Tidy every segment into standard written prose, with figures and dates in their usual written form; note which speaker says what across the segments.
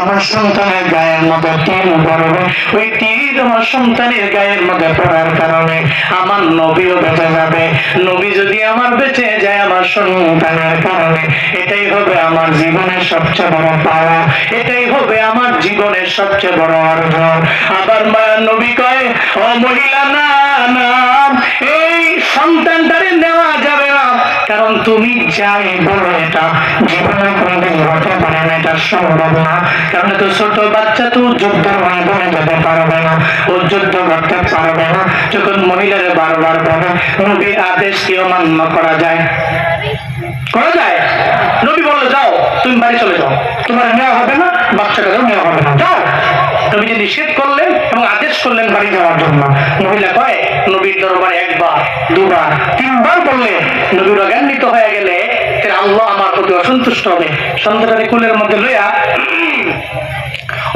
Speaker 1: আমার সন্তানের গায়ের মধ্যে তীর পড়বে, ওই তীর আমার সন্তানের গায়ের মধ্যে পড়ার কারণে আমার নবীও বেঁচে যাবে। নবী যদি আমার বেঁচে যায় আমার সন্তানের কারণে, এটাই হবে আমার জীবনের সবচেয়ে বড় পাওয়া, এটাই হবে আমার জীবনের সবচেয়ে বড় অর্জন। আবার মায়ের নবী কয়, ও মহিলা, না না, এই সন্তানটারে নেওয়া যাবে না, কারণ তুমি যাই বলো এটা জীবনে কোনোদিন হতে পারে না, এটা সম্ভব না। কারণ তো ছোট বাচ্চা, তো যুদ্ধের ময়দানে যেতে পারবে না, ও যুদ্ধ করতে পারবে না। যখন মহিলারে বারবার বলে, নবীর আদেশ কি অমান্য করা যায়? করা যায়? নবী বললো, যাও তুমি বাড়ি চলে যাও, তোমার নেওয়া হবে না, বাচ্চাটাকেও নেওয়া হবে না, যাও। নবী যে নিষেধ করলেন এবং আদেশ করলেন বাড়ি যাওয়ার জন্য, মহিলা কয়, নবীর দরবারে একবার, দুবার, তিনবার বললে নবীর অজ্ঞান্বিত হয়ে গেলে আল্লাহ আমার প্রতি অসন্তুষ্ট হবে। সন্তানটাকে কুলের মধ্যে লইয়া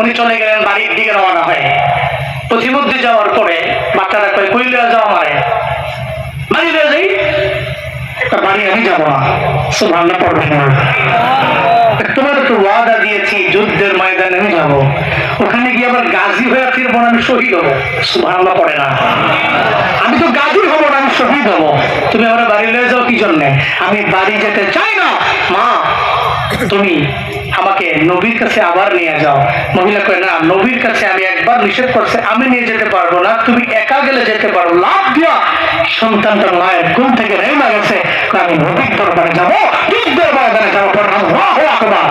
Speaker 1: উনি চলে গেলেন, বাড়ির দিকে রওনা হয়। পথিমধ্যে যাওয়ার পরে বাচ্চারা কয়, কই লইয়া যাও আমারে? বাড়ি লইয়া যাই। বাড়ি আমি যাবো না, সুবহানাল্লাহ পড়বেন না। তোমার তো ওয়াদা দিয়েছি যুদ্ধের ময়দানে আমি যাবো, ওখানে গিয়ে আবার গাজী হয়ে ফিরবো না, আমি শহীদ হবো। সুবহানাল্লাহ পড়ে না। আমি তো গাজী হবো না, আমি শহীদ হবো। তুমি আমার বাড়ি লয়ে যাও কি জন্যে? আমি বাড়ি যেতে চাই না। মা, তুমি আমাকে নবীর কাছে আবার নিয়ে যাও। মহিলা কয়, না, নবীর কাছে আমি একবার নিষেধ করছে, আমি নিয়ে যেতে পারবো না, তুমি একা গেলে যেতে পারো। লাভ দিয়া সন্তানটা মায়ের কোল থেকে নেমে গেছে, আমি নবীর দরবারে যাবো, যুদ্ধের ময়দানে যাবো। আল্লাহু আকবার।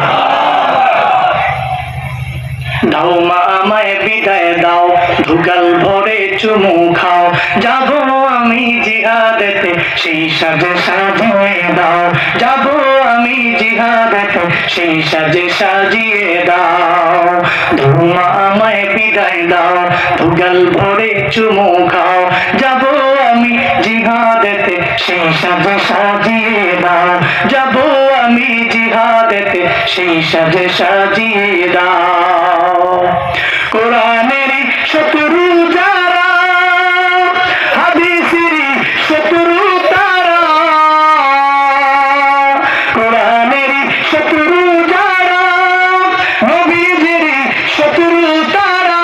Speaker 1: দাও মা আমায় বিদায় দাও, ধুগাল ভরে চুমু খাও, যাবো আমি জিহাদেতে, সেই সাজে সাজিয়ে দাও, যাবো আমি জিহাদেতে, সেই সাজে সাজিয়ে দাও। দাও মা আমায় বিদায় দাও, ধুগাল ভরে চুমু খাও, যাবো আমি জিহাদেতে, সেই সাজে সাজিয়ে দাও, যাবো আমি জিহাদেতে, সেই সাজে সাজিয়ে দাও। কোরআনের শত্রু যারা, হাদিসের শত্রু তারা, কোরআনের শত্রু যারা, নবীজির শত্রু তারা,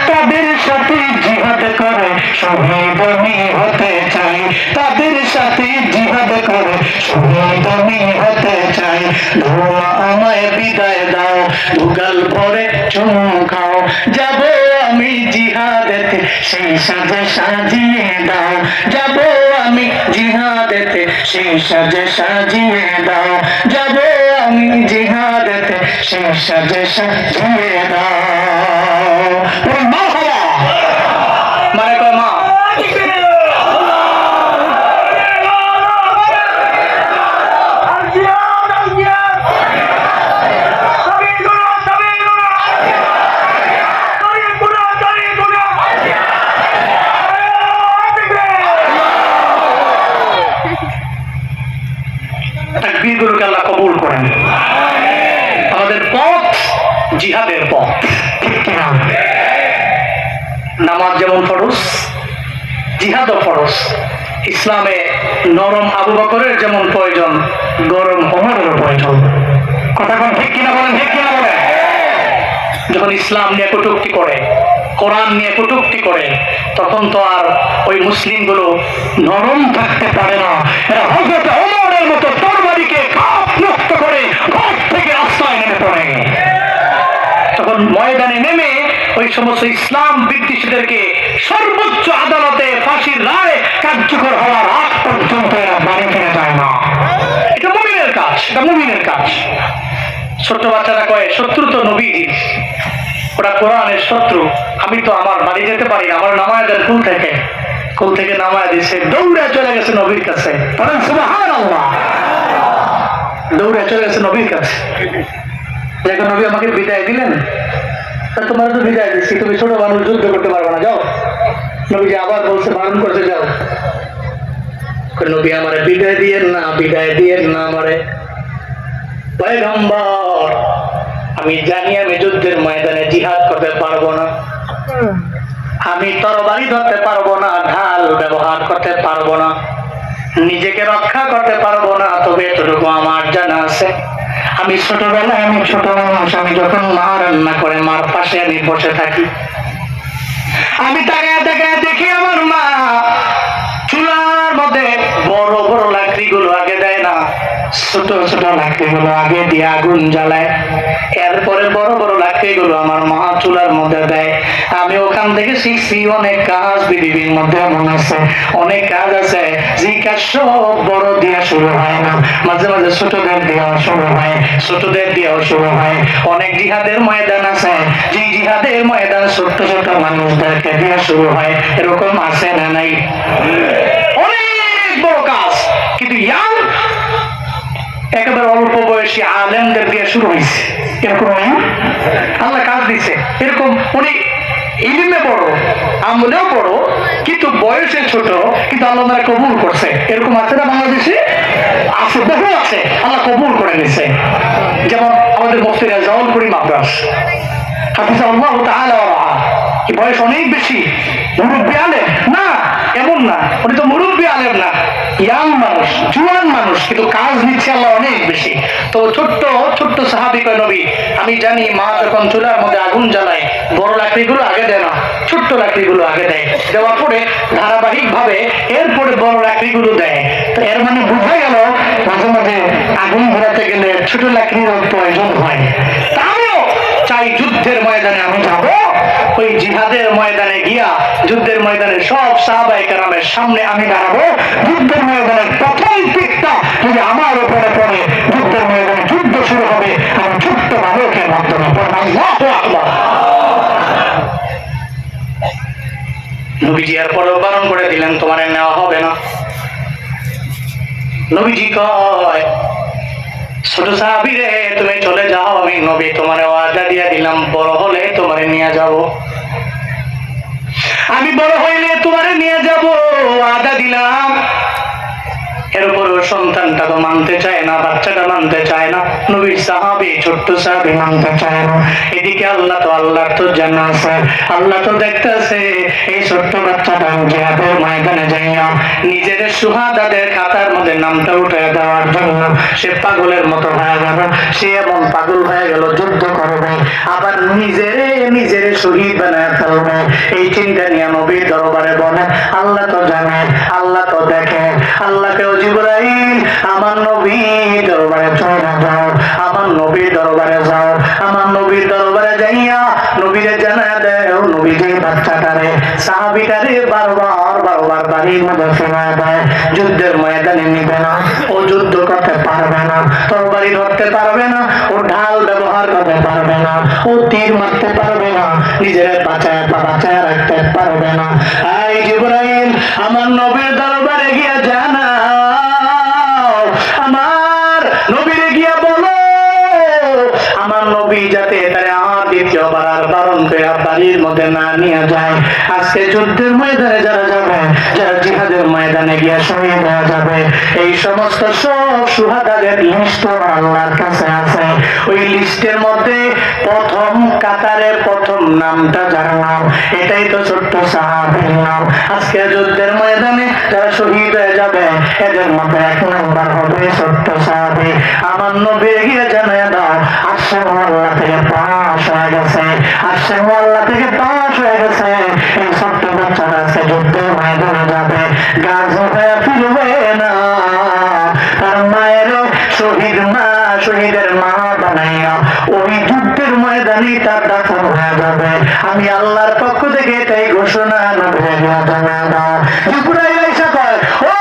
Speaker 1: তাদের সাথে জিহাদ করে শহীদ আমি হতে চাই, তাদের সাথে জিহাদ করে শহীদ আমি হতে চাই। ধোয়া আমায় বিদায় দাও, ধুগাল ভরে চুমু খাও, যাবো আমি জিহাদেতে, সেই সাজে সাজিয়ে দাও, যাবো আমি জিহাদেতে, সেই সাজে সাজিয়ে দাও, যাবো আমি জিহাদেতে, সেই সাজে সাজিয়ে দাও। মানে কয়, মা তাকবীরগুলোকে আল্লাহ কবুল করেন। আমাদের পথ জিহাদের পথ, ঠিক কিনা? নামাজ যেমন ফরজ, জিহাদও ফরজ। ইসলামে নরম আবু বকরের যেমন প্রয়োজন, গরম ওমরেরও প্রয়োজন। কথা কোন ঠিক কিনা বলেন? ঠিক কিনা বলেন? যখন ইসলাম নিয়ে কটূক্তি করে, কোরআন নিয়ে কটূক্তি করে, তখন তো আর ওই মুসলিমগুলো নরম থাকতে পারে না। এরা হযরত ওমরের মতো তরবারিকে কাপ মুক্ত করে ঘর থেকে রাস্তায় নেমে পড়ে। তখন ময়দানে নেমে ওই সমস্ত ইসলাম বিদ্বেষীদেরকে সর্বোচ্চ আদালতে ফাঁসির রায় কার্যকর হওয়ার আগ পর্যন্ত এরা বাড়ি ফিরে যায় না। এটা মুমিনের কাজ, এটা মুমিনের কাজ। ছোট বাচ্চারা কয়, শত্রু তো নবী, ওরা কোরআনের শত্রু, আমি তো আমার বাড়ি যেতে পারি না, আমার নামায় দেন কুল থেকে নামায় দিছে, দৌড়ে চলে গেছে নবীর কাছে। সুবহানাল্লাহ, দৌড়ে চলে গেছে নবীর কাছে। দেখো নবী আমাকে বিদায় দিলেন, তোমার তো বিদায় দিচ্ছি, তুমি ছোট মানুষ, যুদ্ধ করতে পারবে না, যাও। নবীজি আবার বলছে, বারণ করছে, যাও। নবী আমারে বিদায় দিয়েন না, বিদায় দিয়েন না আমারে। পয়গম্বর, আমি জানি আমি যুদ্ধের ময়দানে জিহাদ করতে পারবো না, আমি তরবারি ধরতে পারবো না, ঢাল ব্যবহার করতে পারবো না, নিজেকে রক্ষা করতে পারবো না, তবে এতটুকু আমার জানা আছে, আমি ছোটবেলায় ছোট মানুষ, আমি যখন মা রান্না করে মার পাশে আমি বসে থাকি, আমি তাকায় তাকায় দেখি আমার মা চুলার মধ্যে বড় বড় লাকড়ি গুলো আগে দেয় না, ছোট ছোট লাকড়ি গুলো আগে দিয়ে আগুন জ্বালায়, এরপরে বড় বড় লাকড়ি গুলো আমার মা চুলার মধ্যে দেয়। আমি ওখান থেকে শিখছি অনেক কাজ পৃথিবীর মধ্যে এমন আছে, অনেক কাজ আছে যে কাজ সব বড় দিয়ে শুরু হয় না, মাঝে মাঝে ছোটদের দিয়েও শুরু হয়, ছোটদের দিয়েও শুরু হয়। অনেক জিহাদের ময়দান আছে, যে জিহাদের ময়দান ছোট্ট ছোট মানুষদেরকে দিয়ে শুরু হয়, এরকম আছে না নাই? অনেক বড় কাজ, কিন্তু ইয়াং একেবারে অল্প বয়সী আলেমদের দিয়ে শুরু হয়েছে, এরকম না? আল্লাহ কাজ দিছে এরকম, উনি ইলমে বড়, আমলেও বড়, কিন্তু বয়সে ছোট, কিন্তু আল্লাহ তারা কবুল করছে, এরকম আছে না বাংলাদেশে? আছে, বহু আছে, আল্লাহ কবুল করে নিছে। যেমন আমাদের মুফতি রেজাউল করিম আব্বাস হাফিজাহুল্লাহ তাআলা ওয়া রাআ, কি বয়স অনেক বেশি, মুরব্বী আলেম না, এমন না, উনি তো মুরব্বী আলেম না, ইয়াং মানুষ, জুয়ান মানুষ, কিন্তু কাজ নিচ্ছে আল্লাহ অনেক বেশি। তো ছোট্ট ছোট্ট সাহাবী কয়, নবী আমি জানি মা যখন চুলার মধ্যে আগুন জ্বালায় বড় লাকড়িগুলো আগে দেয় না, ছোট্ট লাকড়িগুলো আগে দেয়, দেওয়ার পরে ধারাবাহিক ভাবে এরপরে বড় লাকড়িগুলো দেয়। তো এর মানে বোঝা গেল মাঝে মাঝে আগুন ধরাতে গেলে ছোট লাকড়ির প্রয়োজন হয়। তাও চাই যুদ্ধের ময়দানে আমি যাব, ওই জিহাদের ময়দানে গিয়া যুদ্ধের ময়দানে সব সাহাবায়ে কেরামের সামনে আমি দাঁড়াবো, যুদ্ধের ময়দানের প্রথম তীরটা যদি আমার উপরে পড়ে, যুদ্ধের ময়দানে যুদ্ধ শুরু হবে, আমি ছোট্ট বালকের মাধ্যমে পড়ব। আল্লাহু আকবার। নবীজি এরপরে বারণ করে দিলেন, তোমার নেওয়া হবে না। নবীজি কয়, ছোট সাহাবী রে তুমি চলে যাও, আমি নবী তোমার ওয়াদা দিয়া দিলাম বড় হলে তোমারে নিয়ে যাব, আমি বড় হইলে তোমারে নিয়ে যাব, ওয়াদা দিলাম। এরপরও সন্তানটা তো মানতে চায় না, বাচ্চাটা মানতে চায় না, নবীর সাহাবী ছোট্ট সাহাবী মানতে চায় না। এদিকে আল্লাহ তো জানা আছে, আল্লাহ তো দেখতেছে এই ছোট্ট বাচ্চাটা জিহাদের ময়দানে যাইয়া নিজের সুহাদাদের খাতার মধ্যে নামটা উঠে দেওয়ার জন্য সে পাগলের মতো হয়ে গেল, সে এমন পাগল হয়ে গেল, যুদ্ধ করবে আবার নিজের শহীদ বানায় ফেলবে। এই চিন্তা নিয়ে নবীর দরবারে বলে, আল্লাহ তো জানে, আল্লাহ তো দেখে, আল্লাহকে জিবরাইল আমার নবীর দরবারে চলে যাও, আমার নবীর দরবারে যাও, আমার নবীর দরবারে যাইয়া নবীরে জানায় দেও, নবী যে বাচ্চাটারে সাহাবীটারে বারবার বাড়ির মধ্যে ফেরায় দেয়, যুদ্ধের ময়দানে নিবে না, ও যুদ্ধ করতে পারবে না, তরবারি ধরতে পারবে না, ও ঢাল ব্যবহার করতে পারবে না, ও তীর মারতে পারবে না, নিজের বাঁচায় রাখতে পারবে না। এই জিবরাইল আমার নবীর দরবারে গিয়া জানাও, আমার নবীরে গিয়া বলো আমার নবী যাতে তারে আমার দ্বিতীয়বার আর বারণ করে বাড়ির মধ্যে না নিয়ে যায়। আজকে যুদ্ধের ময়দানে যারা যাবে, যারা জিহাদের ময়দানে গিয়া শহীদ হয়ে যাবে, এই সমস্ত সব সুহাদাদের লিস্ট আল্লাহর কাছে আছে। ওই লিস্টের মধ্যে প্রথম কাতারে প্রথম নামটা যার নাম, এটাই তো ছোট্ট সাহাবীর নাম। আজকে যুদ্ধের ময়দানে যারা শহীদ হয়ে যাবে, এদের মধ্যে 1 নাম্বার হবে ছোট্ট সাহাবী। আমার নবী গিয়ে জানায় দাও, আশা আল্লাহ থেকে পাশ হয়ে গেছে, আশা আল্লাহ থেকে পাশ হয়ে গেছে। এই ছোট্ট বাচ্চারা আজকে যুদ্ধের ময়দানে যাবে, গাছ হয়ে ফিরবে না, তার মায়ের শহীদের মা বানাইয়া ওই যুদ্ধের ময়দানে তার দাফন হয়ে যাবে। আমি আল্লাহর পক্ষ থেকে এটাই ঘোষণা জানা দাও। জিবরাইল এসে কয়, ও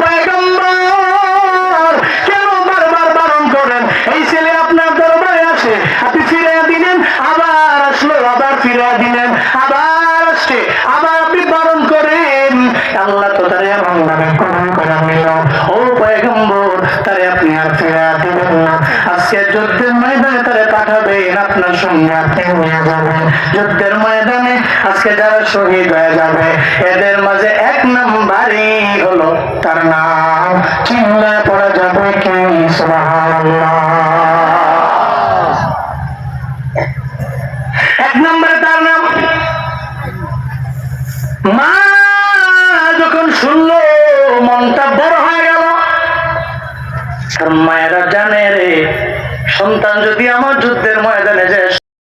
Speaker 1: পয়গম্বর, কেন বারবার বারণ করেন? এই ছেলে আপনার দরবারে আসে, আপনি ফিরে দিলেন, আবার আসলো, আবার ফিরে দিলেন, আবার আসছে, আবার আপনি বারণ করেন। আল্লাহ তো তারে এমন ভাবে কবুল করে নিল, ও পয়গম্বর তারে আপনি আর ফিরে দিবেন না, আজকে যুদ্ধের ময়দানে তারে পাঠাবেন, আপনার সঙ্গে আপনি নিয়ে যাবেন। যুদ্ধের ময়দানে আজকে যারা শহীদ হয়ে যাবে, এদের মাঝে 1 নাম্বারই হলো তার নাম, চিল্লায় পড়া যাবে কি সুবহানাল্লাহ। 1 নম্বরে তার নাম। মা যখন শুনলো মনটা বড় হয়ে গেল, আর মায়েরা জানে রে যদি আমার যুদ্ধের ময়দানে যায়